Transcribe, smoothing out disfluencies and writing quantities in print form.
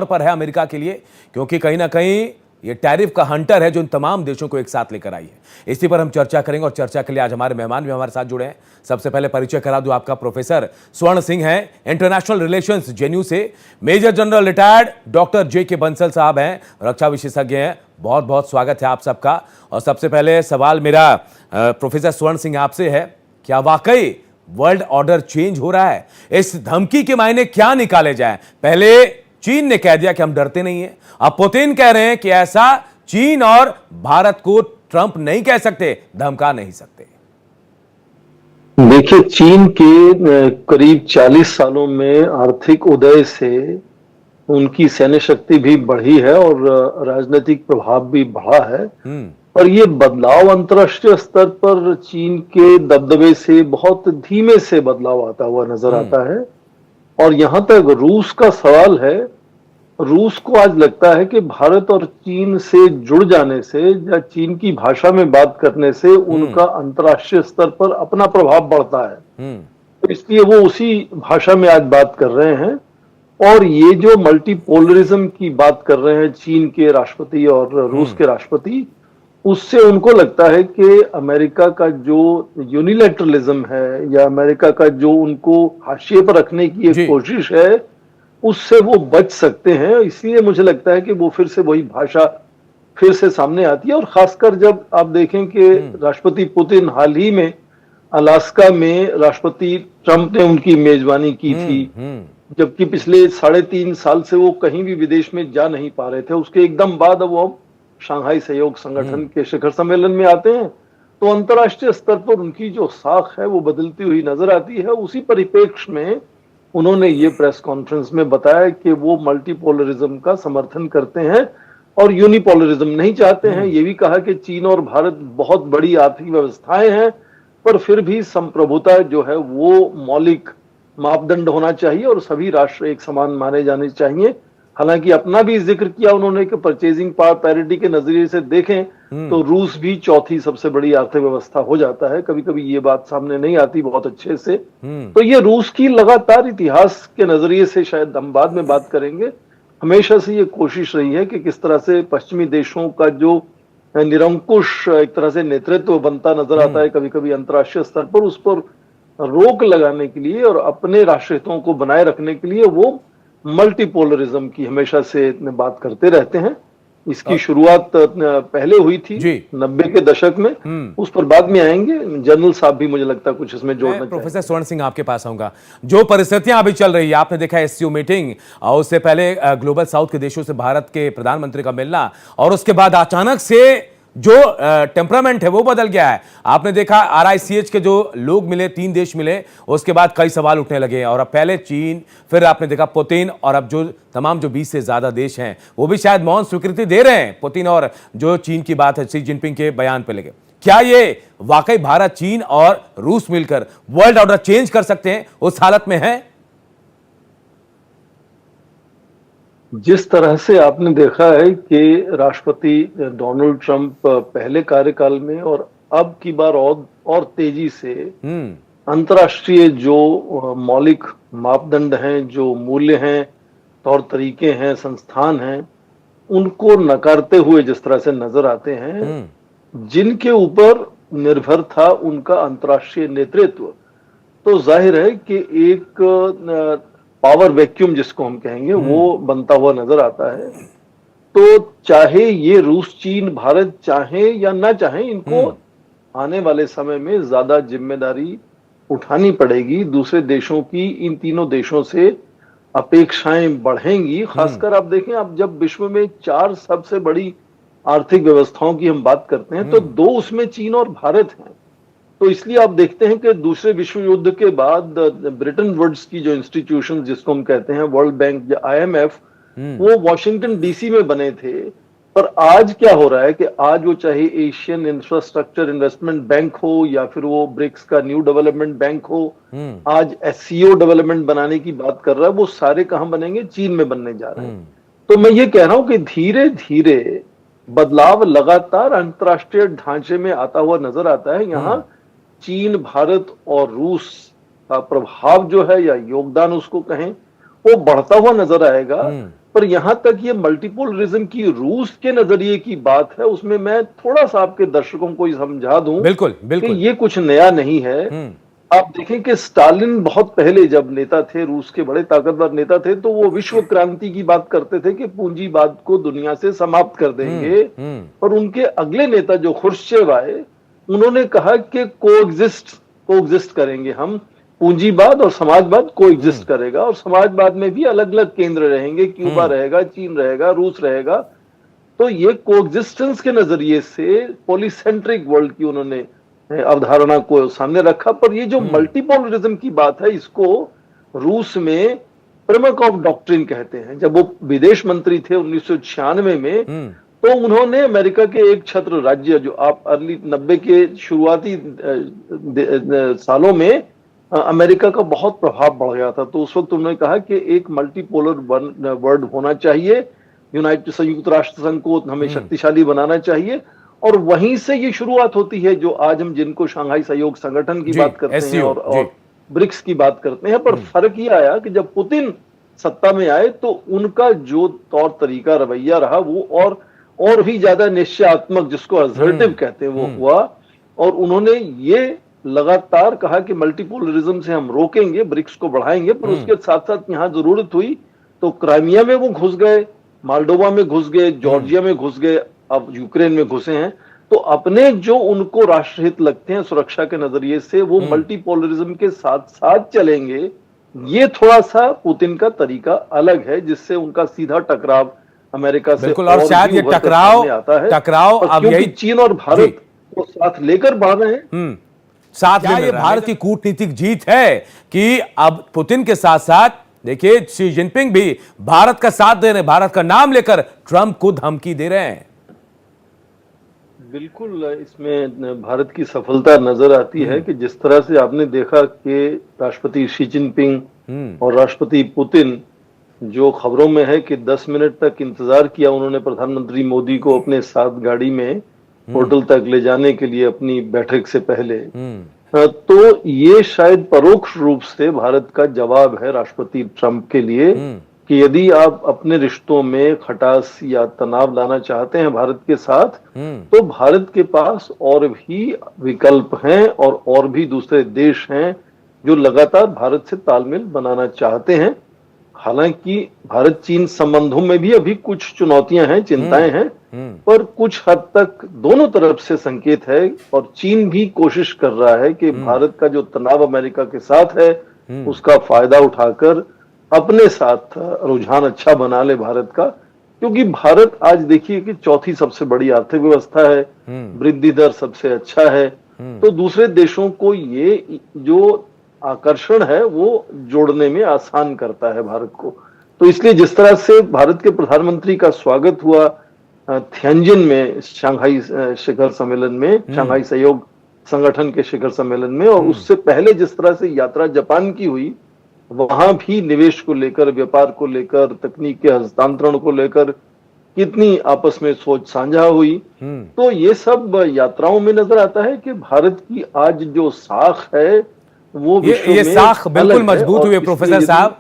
तौर पर है अमेरिका के लिए, क्योंकि कहीं ना कहीं ये टैरिफ का हंटर है जो इन तमाम देशों को एक साथ लेकर आई है। इसी पर हम चर्चा करेंगे और चर्चा के लिए आज हमारे मेहमान भी हमारे साथ जुड़े हैं। सबसे पहले परिचय करा दूं आपका, प्रोफेसर स्वर्ण सिंह हैं, इंटरनेशनल रिलेशंस जेएनयू से, major general retired doctor J K. Bansal साहब हैं, रक्षा विशेषज्ञ हैं। बहुत बहुत स्वागत है आप सबका। और सबसे पहले सवाल मेरा प्रोफेसर स्वर्ण सिंह आपसे है, क्या वाकई वर्ल्ड ऑर्डर चेंज हो रहा है? इस धमकी के मायने क्या निकाले जाए? पहले चीन ने कह दिया कि हम डरते नहीं हैं, अब पुतिन कह रहे हैं कि ऐसा चीन और भारत को ट्रंप नहीं कह सकते, धमका नहीं सकते। देखिए, चीन के करीब 40 सालों में आर्थिक उदय से उनकी सैन्य शक्ति भी बढ़ी है और राजनीतिक प्रभाव भी बढ़ा है। और ये बदलाव अंतर्राष्ट्रीय स्तर पर चीन के दबदबे से बहुत धीमे से बदलाव आता हुआ नजर आता है। और यहां तक रूस का सवाल है, रूस को आज लगता है कि भारत और चीन से जुड़ जाने से या चीन की भाषा में बात करने से उनका अंतर्राष्ट्रीय स्तर पर अपना प्रभाव बढ़ता है, तो इसलिए वो उसी भाषा में आज बात कर रहे हैं। और ये जो मल्टीपोलरिज्म की बात कर रहे हैं चीन के राष्ट्रपति और रूस के राष्ट्रपति, उससे उनको लगता है कि अमेरिका का जो यूनिलैटरलिज्म है या अमेरिका का जो उनको हाशिए पर रखने की एक कोशिश है, उससे वो बच सकते हैं। इसलिए मुझे लगता है कि वो फिर से वही भाषा फिर से सामने आती है। और खासकर जब आप देखें कि राष्ट्रपति पुतिन हाल ही में अलास्का में राष्ट्रपति ट्रंप ने उनकी मेजबानी की थी, जबकि पिछले 3.5 साल से वो कहीं भी विदेश में जा नहीं पा रहे थे। उसके एकदम बाद अब वो शंघाई सहयोग संगठन के शिखर सम्मेलन में आते हैं, तो अंतर्राष्ट्रीय स्तर पर उनकी जो साख है वो बदलती हुई नजर आती है। उसी परिप्रेक्ष्य में उन्होंने ये प्रेस कॉन्फ्रेंस में बताया कि वो मल्टीपोलरिज्म का समर्थन करते हैं और यूनिपोलरिज्म नहीं चाहते हैं। ये भी कहा कि चीन और भारत बहुत बड़ी आर्थिक व्यवस्थाएं हैं, पर फिर भी संप्रभुता जो है वो मौलिक मापदंड होना चाहिए और सभी राष्ट्र एक समान माने जाने चाहिए। हालांकि अपना भी जिक्र किया उन्होंने कि परचेजिंग पावर पैरिटी के नजरिए से देखें तो रूस भी चौथी सबसे बड़ी आर्थिक व्यवस्था हो जाता है। कभी कभी ये बात सामने नहीं आती बहुत अच्छे से। तो ये रूस की लगातार इतिहास के नजरिए से शायद हम बाद में बात करेंगे, हमेशा से ये कोशिश रही है कि किस तरह से पश्चिमी देशों का जो निरंकुश एक तरह से नेतृत्व बनता नजर आता है कभी कभी अंतर्राष्ट्रीय स्तर पर, उस पर रोक लगाने के लिए और अपने राष्ट्र हितों को बनाए रखने के लिए वो मल्टीपोलरिज्म की हमेशा से बात करते रहते हैं। इसकी शुरुआत पहले हुई थी 90 के दशक में, उस पर बाद में आएंगे। जनरल साहब भी मुझे लगता है कुछ इसमें जोड़ना चाहिए। प्रोफेसर स्वर्ण सिंह आपके पास आऊंगा। जो परिस्थितियां अभी चल रही है, आपने देखा एससीओ मीटिंग और उससे पहले ग्लोबल साउथ के देशों से भारत के प्रधानमंत्री का मिलना, और उसके बाद अचानक से जो टेम्परामेंट है वो बदल गया है। आपने देखा RICH के जो लोग मिले, 3 देश मिले, उसके बाद कई सवाल उठने लगे। और अब पहले चीन, फिर आपने देखा पुतिन, और अब जो तमाम जो 20 से ज्यादा देश हैं वो भी शायद मौन स्वीकृति दे रहे हैं पुतिन और जो चीन की बात है शी जिनपिंग के बयान पे लगे। क्या ये वाकई भारत, चीन और रूस मिलकर वर्ल्ड ऑर्डर चेंज कर सकते हैं, उस हालत में है? जिस तरह से आपने देखा है कि राष्ट्रपति डोनाल्ड ट्रंप पहले कार्यकाल में और अब की बार और तेजी से अंतर्राष्ट्रीय जो मौलिक मापदंड हैं, जो मूल्य हैं, तौर तरीके हैं, संस्थान हैं, उनको नकारते हुए जिस तरह से नजर आते हैं, जिनके ऊपर निर्भर था उनका अंतर्राष्ट्रीय नेतृत्व, तो जाहिर है कि एक पावर वैक्यूम जिसको हम कहेंगे वो बनता हुआ नजर आता है। तो चाहे ये रूस, चीन, भारत चाहे या ना चाहे, इनको आने वाले समय में ज्यादा जिम्मेदारी उठानी पड़ेगी। दूसरे देशों की इन तीनों देशों से अपेक्षाएं बढ़ेंगी। खासकर आप देखें, अब जब विश्व में 4 सबसे बड़ी आर्थिक व्यवस्थाओं की हम बात करते हैं तो 2 उसमें चीन और भारत हैं। तो इसलिए आप देखते हैं कि दूसरे विश्व युद्ध के बाद ब्रिटेन वुड्स की जो इंस्टीट्यूशन जिसको हम कहते हैं वर्ल्ड बैंक या IMF, वो वॉशिंगटन DC में बने थे। पर आज क्या हो रहा है कि आज वो चाहे एशियन इंफ्रास्ट्रक्चर इन्वेस्टमेंट बैंक हो या फिर वो ब्रिक्स का न्यू डेवलपमेंट बैंक हो, आज SCO डेवलपमेंट बनाने की बात कर रहा है, वो सारे कहां बनेंगे? चीन में बनने जा रहे हैं। तो मैं ये कह रहा हूं कि धीरे धीरे बदलाव लगातार अंतर्राष्ट्रीय ढांचे में आता हुआ नजर आता है। यहाँ चीन, भारत और रूस का प्रभाव जो है या योगदान उसको कहें, वो बढ़ता हुआ नजर आएगा। पर यहां तक ये मल्टीपोलरिज्म की रूस के नजरिए की बात है, उसमें मैं थोड़ा सा आपके दर्शकों को समझा दूं बिल्कुल कि बिल्कुल। ये कुछ नया नहीं है। आप देखें कि स्टालिन बहुत पहले जब नेता थे, रूस के बड़े ताकतवर नेता थे, तो वो विश्व क्रांति की बात करते थे कि पूंजीवाद को दुनिया से समाप्त कर देंगे। और उनके अगले नेता जो खुर्शचेव आए, उन्होंने कहा कि कोएग्जिस्ट करेंगे हम, पूंजीवाद और समाजवाद कोएग्जिस्ट करेगा, और समाजवाद में भी अलग अलग केंद्र रहेंगे, क्यूबा रहेगा, चीन रहेगा, रूस रहेगा। तो ये कोएग्जिस्टेंस के नजरिए से पॉलीसेंट्रिक वर्ल्ड की उन्होंने अवधारणा को सामने रखा। पर ये जो मल्टीपोलरिज्म की बात है, इसको रूस में प्रेमाकोव डॉक्ट्रिन कहते हैं। जब वो विदेश मंत्री थे 1996 में, तो उन्होंने अमेरिका के एक छत्र राज्य, जो आप अर्ली 90 के शुरुआती सालों में अमेरिका का बहुत प्रभाव बढ़ गया था, तो उस वक्त उन्होंने कहा कि एक मल्टीपोलर वर्ल्ड होना चाहिए, यूनाइटेड संयुक्त राष्ट्र संघ को हमें शक्तिशाली बनाना चाहिए। और वहीं से ये शुरुआत होती है जो आज हम जिनको शंघाई सहयोग संगठन की बात करते हैं और ब्रिक्स की बात करते हैं। पर फर्क ये आया कि जब पुतिन सत्ता में आए, तो उनका जो तौर तरीका, रवैया रहा, वो और भी ज्यादा निश्चयात्मक, जिसको असर्टिव कहते हैं, वो हुआ। और उन्होंने ये लगातार कहा कि मल्टीपोलरिज्म से हम रोकेंगे, ब्रिक्स को बढ़ाएंगे। पर उसके साथ साथ यहां जरूरत हुई तो क्राइमिया में वो घुस गए, मोल्डोवा में घुस गए, जॉर्जिया में घुस गए, अब यूक्रेन में घुसे हैं। तो अपने जो उनको राष्ट्रहित लगते हैं सुरक्षा के नजरिए से, वो मल्टीपोलरिज्म के साथ साथ चलेंगे। ये थोड़ा सा पुतिन का तरीका अलग है, जिससे उनका सीधा टकराव अमेरिका से बिल्कुल। और शायद ये टकराव अब यही चीन और भारत को साथ लेकर बढ़ रहे हैं। साथ में ये भारत की कूटनीतिक जीत है कि अब पुतिन के साथ साथ देखिए शी जिनपिंग भी भारत का साथ दे रहे हैं, भारत का नाम लेकर ट्रंप को धमकी दे रहे हैं। बिल्कुल, इसमें भारत की सफलता नजर आती है कि जिस तरह से आपने देखा कि राष्ट्रपति शी जिनपिंग और राष्ट्रपति पुतिन, जो खबरों में है कि 10 मिनट तक इंतजार किया उन्होंने प्रधानमंत्री मोदी को अपने साथ गाड़ी में होटल तक ले जाने के लिए अपनी बैठक से पहले, तो ये शायद परोक्ष रूप से भारत का जवाब है राष्ट्रपति ट्रंप के लिए कि यदि आप अपने रिश्तों में खटास या तनाव लाना चाहते हैं भारत के साथ, तो भारत के पास और भी विकल्प हैं और भी दूसरे देश हैं जो लगातार भारत से तालमेल बनाना चाहते हैं। हालांकि भारत चीन संबंधों में भी अभी कुछ चुनौतियां हैं, चिंताएं हैं, पर कुछ हद तक दोनों तरफ से संकेत है। और चीन भी कोशिश कर रहा है कि भारत का जो तनाव अमेरिका के साथ है, उसका फायदा उठाकर अपने साथ रुझान अच्छा बना ले भारत का। क्योंकि भारत आज देखिए कि चौथी सबसे बड़ी आर्थिक व्यवस्था है, वृद्धि दर सबसे अच्छा है, तो दूसरे देशों को ये जो आकर्षण है वो जोड़ने में आसान करता है भारत को। तो इसलिए जिस तरह से भारत के प्रधानमंत्री का स्वागत हुआ थियानजिन में, शंघाई शिखर सम्मेलन में, शंघाई सहयोग संगठन के शिखर सम्मेलन में, और उससे पहले जिस तरह से यात्रा जापान की हुई, वहां भी निवेश को लेकर, व्यापार को लेकर, तकनीक के हस्तांतरण को लेकर कितनी आपस में सोच साझा हुई। तो ये सब यात्राओं में नजर आता है कि भारत की आज जो साख है वो ये साख बिल्कुल मजबूत हुई है प्रोफेसर साहब।